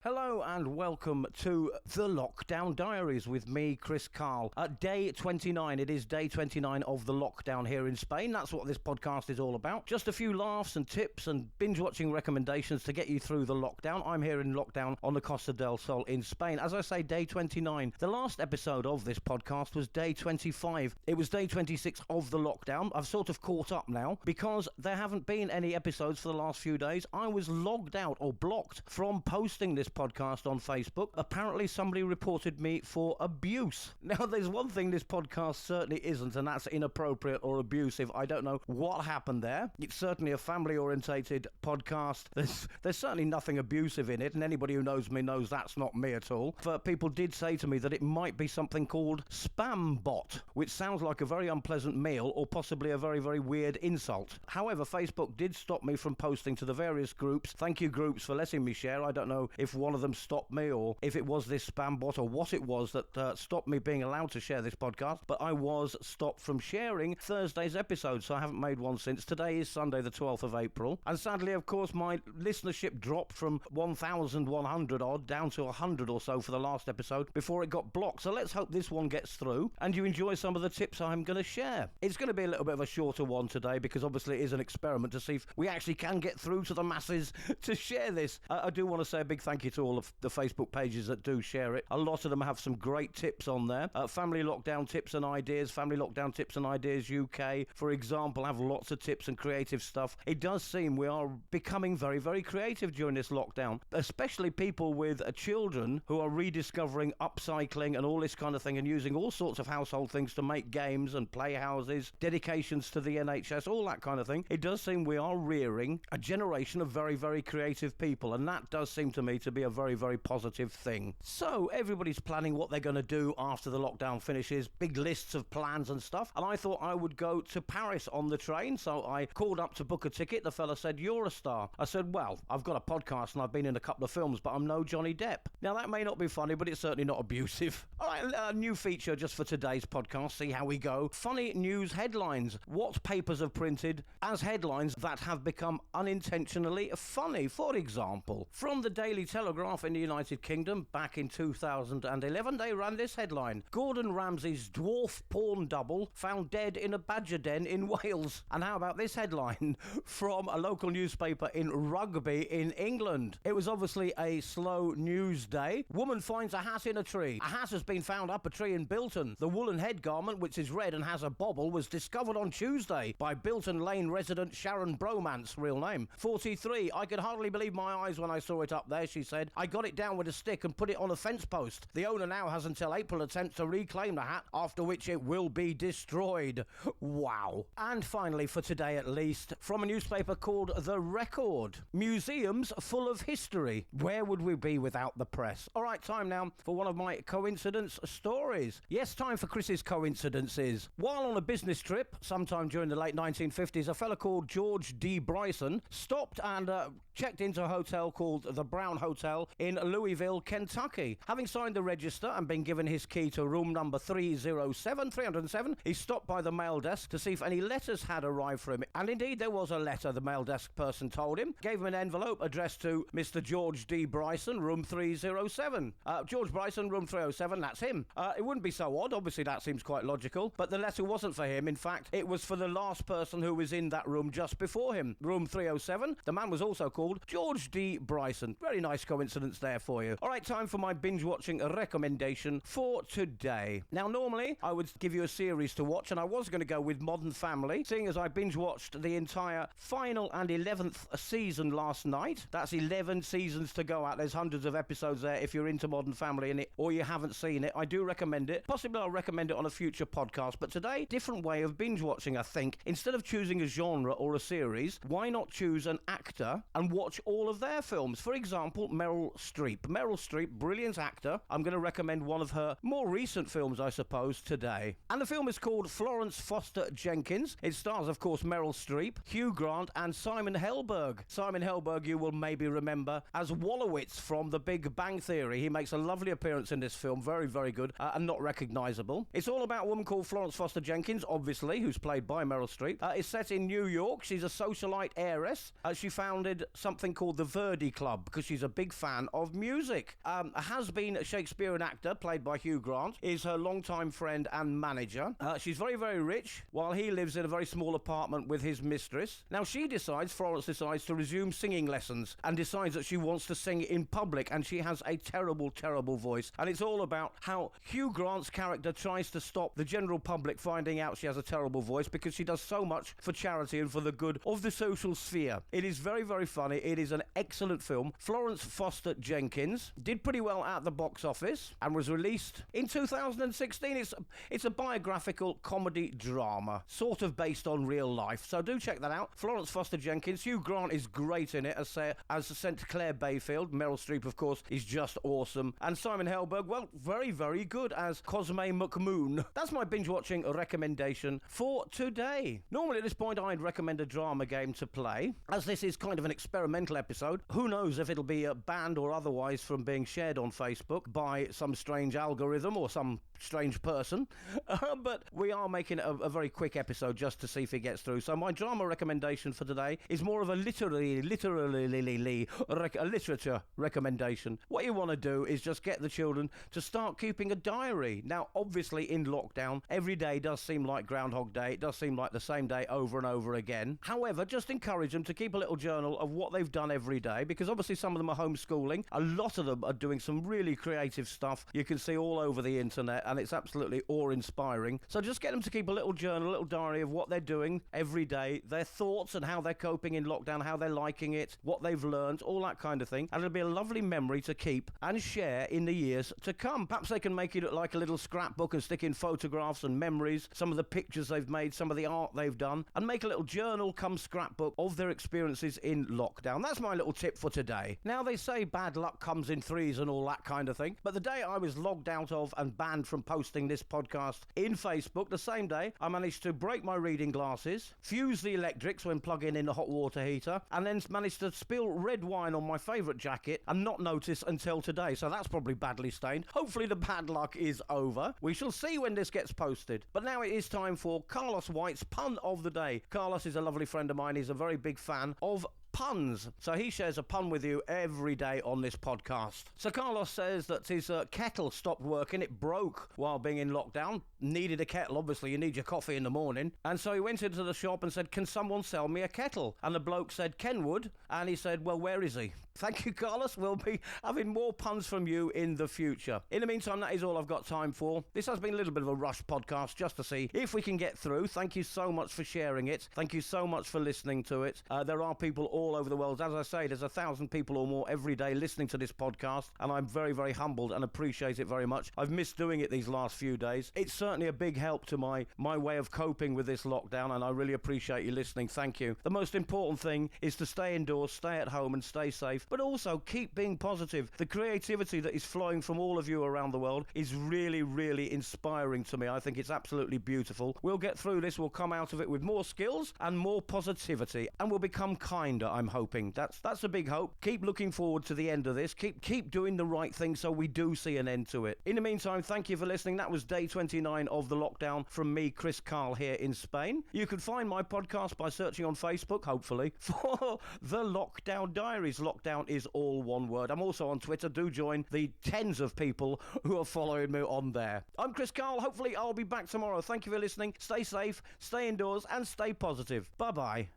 Hello and welcome to the Lockdown Diaries with me, Chris Carl. Day 29. It is day 29 of the lockdown here in Spain. That's what this podcast is all about. Just a few laughs and tips and binge-watching recommendations to get you through the lockdown. I'm here in lockdown on the Costa del Sol in Spain. As I say, day 29. The last episode of this podcast was day 25. It was day 26 of the lockdown. I've sort of caught up now because there haven't been any episodes for the last few days. I was logged out or blocked from posting this podcast on Facebook. Apparently somebody reported me for abuse. Now there's one thing this podcast certainly isn't, and that's inappropriate or abusive. I don't know what happened there. It's certainly a family orientated podcast. There's certainly nothing abusive in it, and anybody who knows me knows that's not me at all. But people did say to me that it might be something called spam bot, which sounds like a very unpleasant meal or possibly a very, very weird insult. However, Facebook did stop me from posting to the various groups. Thank you, groups, for letting me share. I don't know if one of them stopped me or if it was this spam bot or what it was that stopped me being allowed to share this podcast, but I was stopped from sharing Thursday's episode, so I haven't made one since. Today is Sunday the 12th of April, and sadly, of course, my listenership dropped from 1,100 odd down to 100 or so for the last episode before it got blocked, so let's hope this one gets through and you enjoy some of the tips I'm going to share. It's going to be a little bit of a shorter one today because obviously it is an experiment to see if we actually can get through to the masses to share this. I do want to say a big thank you to all of the Facebook pages that do share it. A lot of them have some great tips on there. Family Lockdown Tips and Ideas, Family Lockdown Tips and Ideas UK, for example, have lots of tips and creative stuff. It does seem we are becoming very, very creative during this lockdown, especially people with children who are rediscovering upcycling and all this kind of thing and using all sorts of household things to make games and playhouses, dedications to the NHS, all that kind of thing. It does seem we are rearing a generation of very, very creative people, and that does seem to me to be a very, very positive thing. So everybody's planning what they're going to do after the lockdown finishes, big lists of plans and stuff, and I thought I would go to Paris on the train, so I called up to book a ticket. The fella said, "You're a star." I said, "Well, I've got a podcast and I've been in a couple of films, but I'm no Johnny Depp." Now that may not be funny, but it's certainly not abusive. Alright, a new feature just for today's podcast, see how we go. Funny news headlines. What papers have printed as headlines that have become unintentionally funny? For example, from the Daily Telegraph in the United Kingdom back in 2011, they ran this headline: Gordon Ramsay's dwarf porn double found dead in a badger den in Wales. And how about this headline from a local newspaper in Rugby in England? It was obviously a slow news day. Woman finds a hat in a tree. A hat has been found up a tree in Bilton. The woolen head garment, which is red and has a bobble, was discovered on Tuesday by Bilton Lane resident Sharon Bromance, real name, 43. "I could hardly believe my eyes when I saw it up there," she said. "I got it down with a stick and put it on a fence post. The owner now has until April to attempt to reclaim the hat, after which it will be destroyed." Wow. And finally, for today at least, from a newspaper called The Record: museums full of history. Where would we be without the press? All right, time now for one of my coincidence stories. Yes, time for Chris's coincidences. While on a business trip, sometime during the late 1950s, a fella called George D. Bryson stopped and checked into a hotel called the Brown Hotel in Louisville, Kentucky. Having signed the register and been given his key to room number 307, he stopped by the mail desk to see if any letters had arrived for him. And indeed, there was a letter, the mail desk person told him. Gave him an envelope addressed to Mr. George D. Bryson, room 307. George Bryson, room 307, that's him. It wouldn't be so odd, obviously that seems quite logical, but the letter wasn't for him. In fact, it was for the last person who was in that room just before him, room 307. The man was also called George D. Bryson. Very nice coincidence there for you. Alright, time for my binge-watching recommendation for today. Now, normally, I would give you a series to watch, and I was going to go with Modern Family, seeing as I binge-watched the entire final and 11th season last night. That's 11 seasons to go out. There's hundreds of episodes there if you're into Modern Family in it, or you haven't seen it. I do recommend it. Possibly I'll recommend it on a future podcast, but today, different way of binge-watching, I think. Instead of choosing a genre or a series, why not choose an actor and watch all of their films? For example, Meryl Streep. Meryl Streep, brilliant actor. I'm going to recommend one of her more recent films, I suppose, today. And the film is called Florence Foster Jenkins. It stars, of course, Meryl Streep, Hugh Grant, and Simon Helberg. Simon Helberg you will maybe remember as Wolowitz from The Big Bang Theory. He makes a lovely appearance in this film. Very, very good, and not recognisable. It's all about a woman called Florence Foster Jenkins, obviously, who's played by Meryl Streep. It's set in New York. She's a socialite heiress. She founded something called the Verdi Club because she's a big fan of music. A has-been Shakespearean actor, played by Hugh Grant, is her longtime friend and manager. She's very, very rich, while he lives in a very small apartment with his mistress. Now, Florence decides to resume singing lessons and decides that she wants to sing in public, and she has a terrible, terrible voice. And it's all about how Hugh Grant's character tries to stop the general public finding out she has a terrible voice because she does so much for charity and for the good of the social sphere. It is very, very funny. It is an excellent film. Florence Foster Jenkins did pretty well at the box office and was released in 2016. It's a biographical comedy drama, sort of based on real life. So do check that out. Florence Foster Jenkins. Hugh Grant is great in it as St. Clair Bayfield. Meryl Streep, of course, is just awesome. And Simon Helberg, well, very, very good as Cosme McMoon. That's my binge-watching recommendation for today. Normally at this point I'd recommend a drama game to play. As this is kind of an experimental episode, who knows if it'll be banned or otherwise from being shared on Facebook by some strange algorithm or some strange person. But we are making a very quick episode just to see if it gets through. So my drama recommendation for today is more of a literature recommendation. What you want to do is just get the children to start keeping a diary. Now, obviously, in lockdown, every day does seem like Groundhog Day. It does seem like the same day over and over again. However, just encourage them to keep a little journal of what they've done every day, because obviously some of them are homeschooling. A lot of them are doing some really creative stuff you can see all over the internet, and it's absolutely awe-inspiring. So just get them to keep a little journal, a little diary of what they're doing every day, their thoughts and how they're coping in lockdown, how they're liking it, what they've learned, all that kind of thing. And it'll be a lovely memory to keep and share in the years to come. Perhaps they can make it look like a little scrapbook and stick in photographs and memories, some of the pictures they've made, some of the art they've done, and make a little journal come scrapbook of their experiences in lockdown. That's my little tip for today. Now, they say bad luck comes in threes and all that kind of thing, but the day I was logged out of and banned from posting this podcast in Facebook, the same day I managed to break my reading glasses, fuse the electrics when plugging in the hot water heater, and then managed to spill red wine on my favourite jacket and not notice until today. So that's probably badly stained. Hopefully the bad luck is over. We shall see when this gets posted. But now it is time for Carlos White's pun of the day. Carlos is a lovely friend of mine. He's a very big fan of puns. So he shares a pun with you every day on this podcast. So Carlos says that his kettle stopped working. It broke while being in lockdown. Needed a kettle. Obviously, you need your coffee in the morning. And so he went into the shop and said, "Can someone sell me a kettle?" And the bloke said, "Ken would." And he said, "Well, where is he?" Thank you, Carlos. We'll be having more puns from you in the future. In the meantime, that is all I've got time for. This has been a little bit of a rush podcast just to see if we can get through. Thank you so much for sharing it. Thank you so much for listening to it. There are people all over the world. As I say, there's 1,000 people or more every day listening to this podcast, and I'm very, very humbled and appreciate it very much. I've missed doing it these last few days. It's certainly a big help to my way of coping with this lockdown, and I really appreciate you listening. Thank you. The most important thing is to stay indoors, stay at home, and stay safe, but also keep being positive. The creativity that is flowing from all of you around the world is really, really inspiring to me. I think it's absolutely beautiful. We'll get through this. We'll come out of it with more skills and more positivity, and we'll become kinder, I'm hoping. That's a big hope. Keep looking forward to the end of this. Keep doing the right thing so we do see an end to it. In the meantime, thank you for listening. That was day 29 of the lockdown from me, Chris Carl, here in Spain. You can find my podcast by searching on Facebook, hopefully, for the Lockdown Diaries. Lockdown is all one word. I'm also on Twitter. Do join the tens of people who are following me on there. I'm Chris Carl. Hopefully I'll be back tomorrow. Thank you for listening. Stay safe, stay indoors, and stay positive. Bye-bye.